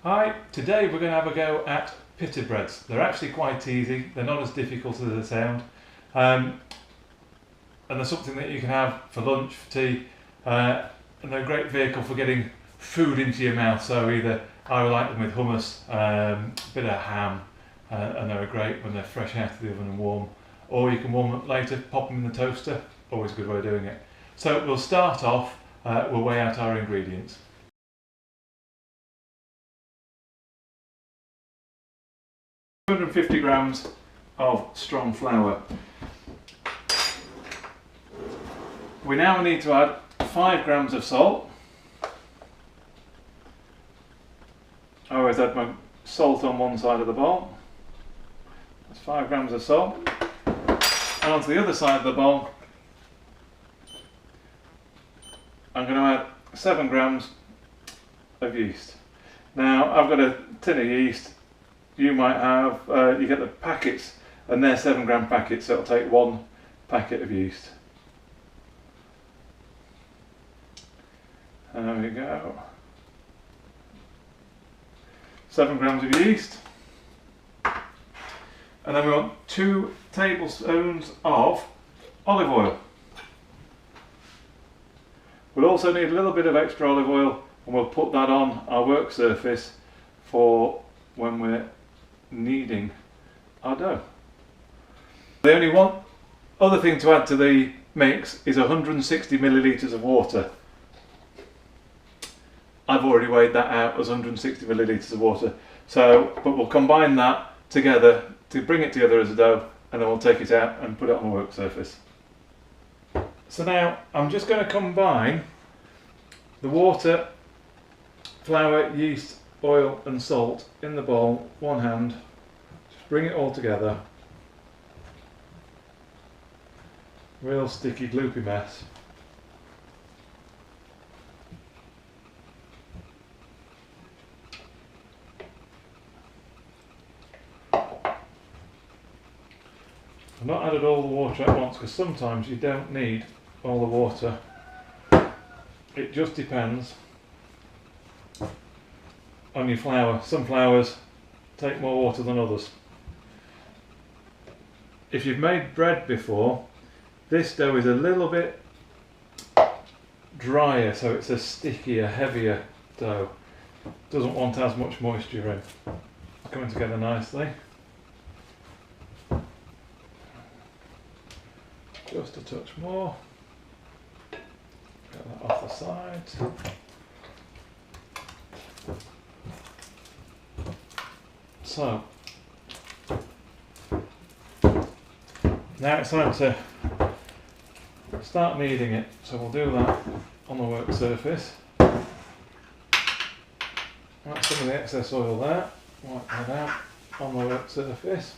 Hi, today we're going to have a go at Pitta breads. They're actually quite easy, they're not as difficult as they sound, and they're something that you can have for lunch, for tea, and they're a great vehicle for getting food into your mouth. So either I like them with hummus, a bit of ham, and they're great when they're fresh out of the oven and warm, or you can warm them up later, pop them in the toaster, always a good way of doing it. So we'll start off, we'll weigh out our ingredients. 250 grams of strong flour. We now need to add 5 grams of salt. I always add my salt on one side of the bowl. That's 5 grams of salt. And onto the other side of the bowl, I'm going to add 7 grams of yeast. Now I've got a tin of yeast. You might have, you get the packets, and they're 7 gram packets, so it'll take 1 packet of yeast. There we go. 7 grams of yeast. And then we want 2 tablespoons of olive oil. We'll also need a little bit of extra olive oil, and we'll put that on our work surface for when we're kneading our dough. The only one other thing to add to the mix is 160 millilitres of water. I've already weighed that out as 160 millilitres of water. So, but we'll combine that together to bring it together as a dough, and then we'll take it out and put it on the work surface. So now I'm just going to combine the water, flour, yeast, oil and salt in the bowl, one hand, just bring it all together. Real sticky, gloopy mess. I've not added all the water at once because sometimes you don't need all the water. It just depends on your flour. Some flours take more water than others. If you've made bread before, this dough is a little bit drier, so it's a stickier, heavier dough. Doesn't want as much moisture in. It's coming together nicely. Just a touch more. Get that off the sides. So, now it's time to start kneading it. So we'll do that on the work surface. That's some of the excess oil there. Wipe that out on the work surface.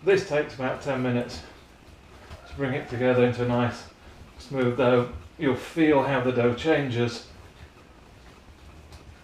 This takes about 10 minutes to bring it together into a nice smooth dough. You'll feel how the dough changes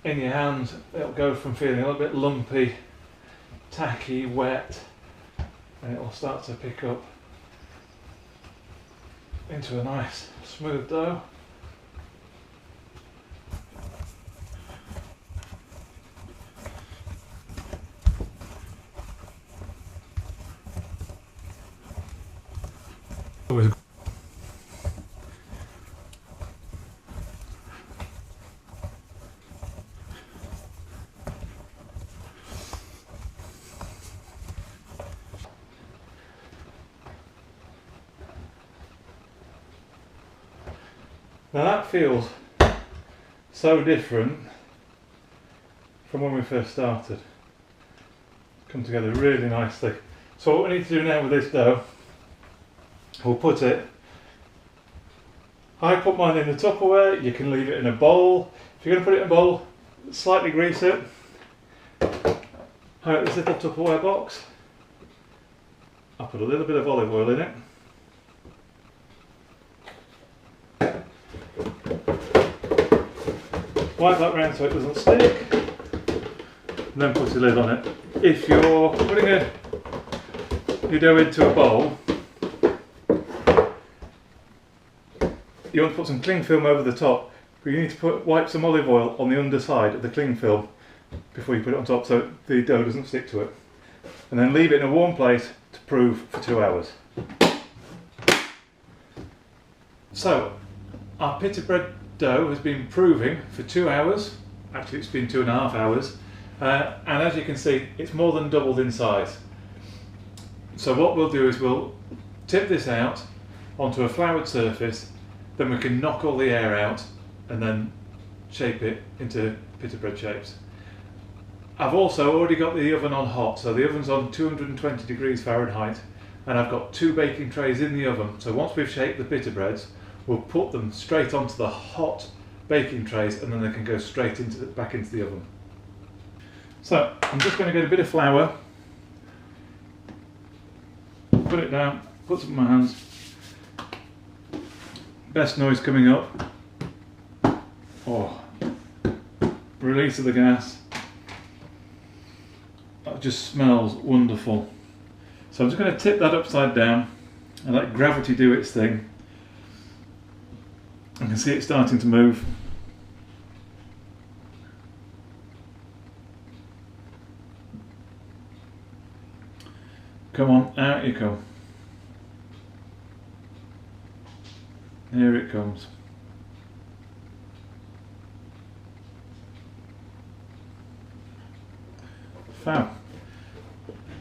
in your hands. It'll go from feeling a little bit lumpy, tacky, wet, and it will start to pick up into a nice smooth dough. Now that feels so different from when we first started. Come together really nicely. So what we need to do now with this dough, we'll put it, I put mine in the Tupperware. You can leave it in a bowl. If you're going to put it in a bowl, slightly grease it. I got this little Tupperware box. I'll put a little bit of olive oil in it. Wipe that round so it doesn't stick, and then put a lid on it. If you're putting your dough into a bowl, you want to put some cling film over the top, but you need to wipe some olive oil on the underside of the cling film before you put it on top so the dough doesn't stick to it. And then leave it in a warm place to prove for 2 hours. So our pita bread dough has been proving for 2 hours. Actually, it's been 2.5 hours. And as you can see, it's more than doubled in size. So what we'll do is we'll tip this out onto a floured surface, then we can knock all the air out and then shape it into pita bread shapes. I've also already got the oven on hot, so the oven's on 220 degrees Fahrenheit, and I've got 2 baking trays in the oven. So once we've shaped the pita breads, we'll put them straight onto the hot baking trays, and then they can go straight back into the oven. So I'm just going to get a bit of flour, put it down, put some in my hands. Best noise coming up. Oh, release of the gas. That just smells wonderful. So I'm just going to tip that upside down and let gravity do its thing. I can see it starting to move. Come on, out you come. Here it comes. Fab.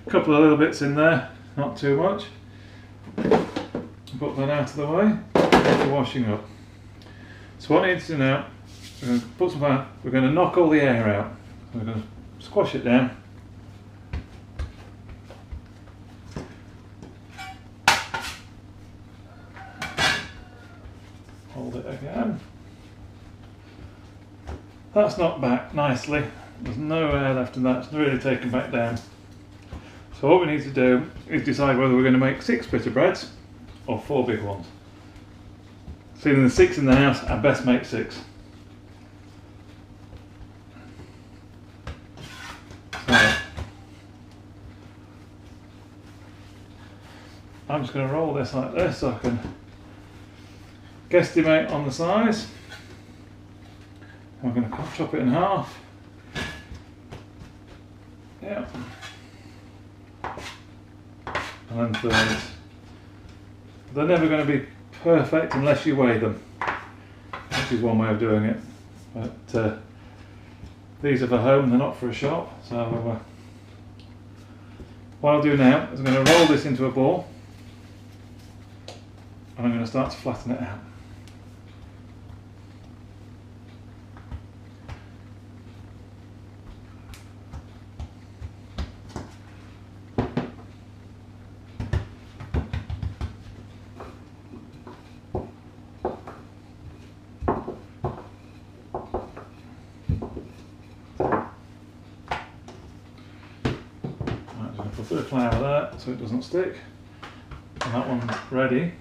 A couple of little bits in there, not too much. Put that out of the way for washing up. So what needs to now, we're going to put some out, we're going to knock all the air out. We're going to squash it down. Hold it again. That's knocked back nicely. There's no air left in that, it's really taken back down. So what we need to do is decide whether we're going to make 6 pita breads or 4 big ones. Seeing the 6 in the house, I best make 6. So I'm just going to roll this like this so I can guesstimate on the size. I'm going to chop it in half. Yeah. And then thirds. They're never going to be perfect unless you weigh them, which is one way of doing it. But these are for home, they're not for a shop. So what I'll do now is I'm going to roll this into a ball and I'm going to start to flatten it out. Put a bit of flour there so it doesn't stick, and that one's ready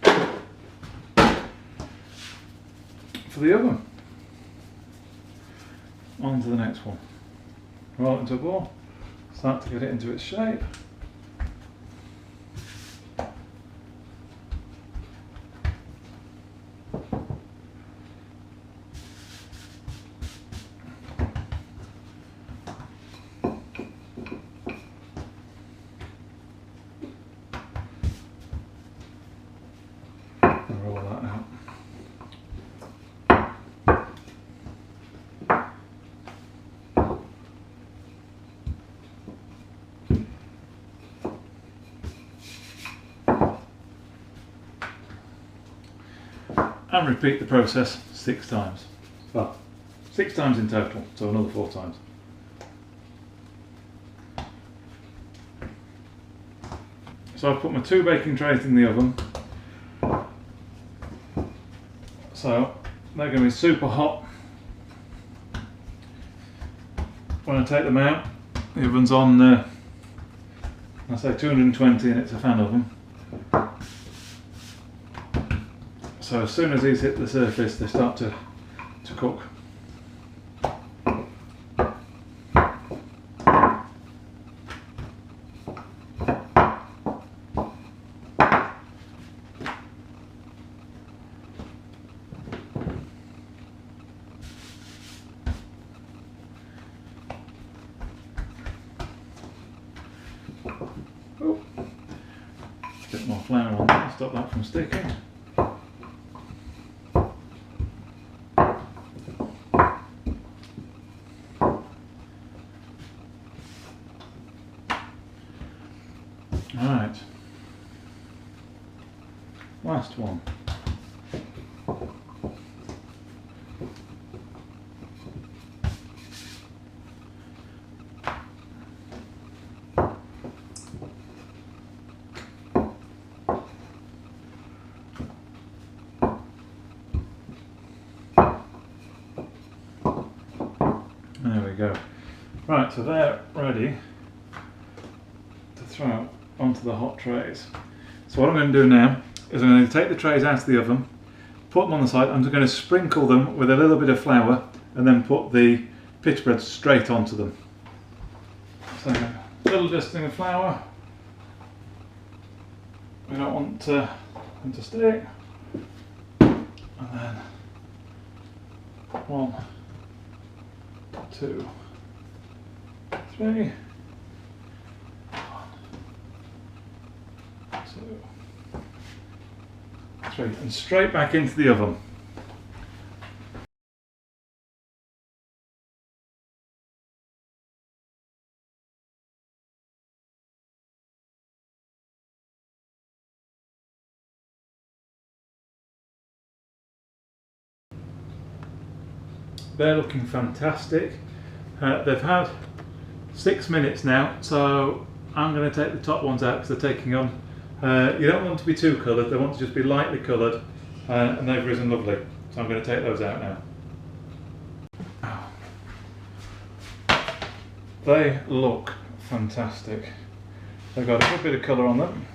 for the oven. On to the next one. Roll it into a ball, start to get it into its shape. Roll that out. And repeat the process 6 times. Well, 6 times in total, so another 4 times. So I've put my 2 baking trays in the oven. So they're going to be super hot. When I take them out, the oven's on, I say 220 and it's a fan oven. So as soon as these hit the surface, they start to cook. stop that from sticking. Alright, last one. There we go. Right, so they're ready to throw onto the hot trays. So what I'm going to do now is I'm going to take the trays out of the oven, put them on the side. I'm just going to sprinkle them with a little bit of flour and then put the pita bread straight onto them. So a little dusting of flour. We don't want them to stick. And then 1, 2, 3. 2, 3, and straight back into the oven. They're looking fantastic. They've had 6 minutes now, so I'm going to take the top ones out because they're taking on. You don't want to be too coloured, they want to just be lightly coloured, and they've risen lovely. So I'm going to take those out now. They look fantastic. They've got a good bit of colour on them.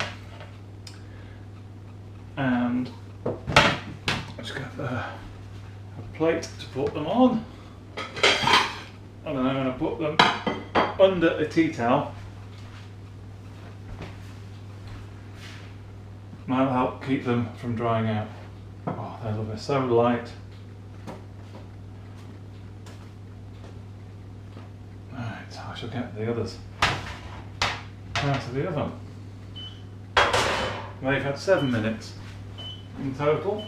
And let's get a plate to put them on. And then I'm going to put them under a tea towel. That'll help keep them from drying out. Oh, they're lovely, so light. Right, I shall get the others out of the oven. They've had 7 minutes in total.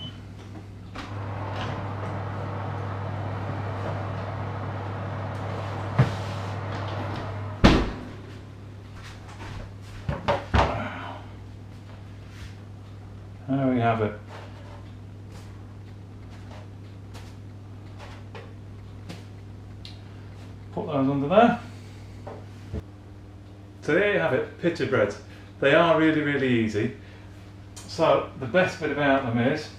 There we have it. Put those under there. So there you have it, pita breads. They are really, really easy. So the best bit about them is,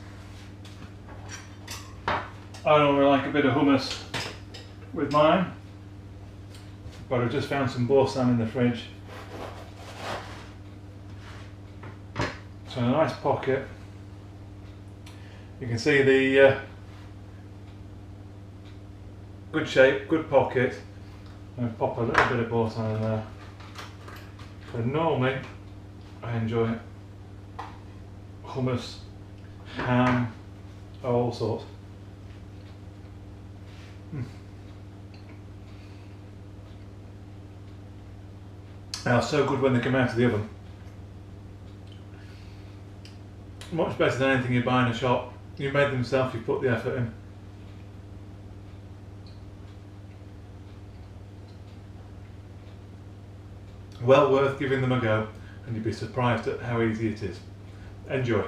I normally like a bit of hummus with mine, but I've just found some boursin in the fridge. So a nice pocket. You can see the good shape, good pocket. I'm going to pop a little bit of boursin in there. So normally I enjoy hummus, ham, all sorts. They are so good when they come out of the oven. Much better than anything you buy in a shop. You made them yourself, you put the effort in. Well worth giving them a go, and you'd be surprised at how easy it is. Enjoy.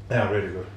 They are really good.